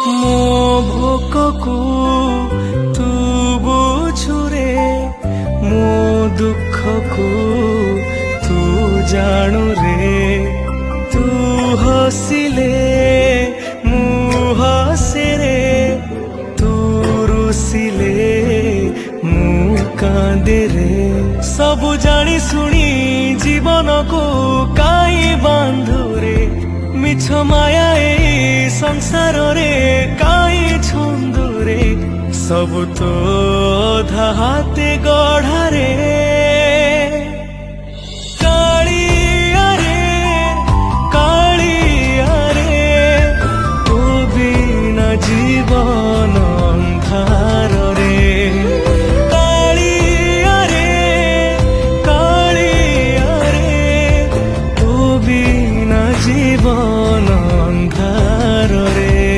ମୋ ଭୋକକୁ ତୁ ବୁଝୁରେ, ମୋ ଦୁଃଖକୁ ତୁ ଜାଣୁରେ। ତୁ ହସିଲେ ମୁଁ ହସେରେ, ତୁ ରୁସିଲେ ମୁଁ କାନ୍ଦେରେ। ସବୁ ଜାଣି ଶୁଣି ଜୀବନକୁ କାଇଁ ବାନ୍ଧୁରେ, ମିଛ ମାୟା ଏଇ ସଂସାରରେ କାଇଁ ଛନ୍ଦୁରେ। ସବୁ ତ ଅଧା ହାତେ ଗଢ଼ାରେ। କାଳିଆରେ କାଳିଆରେ ତୋ ବିନା ଜୀବନ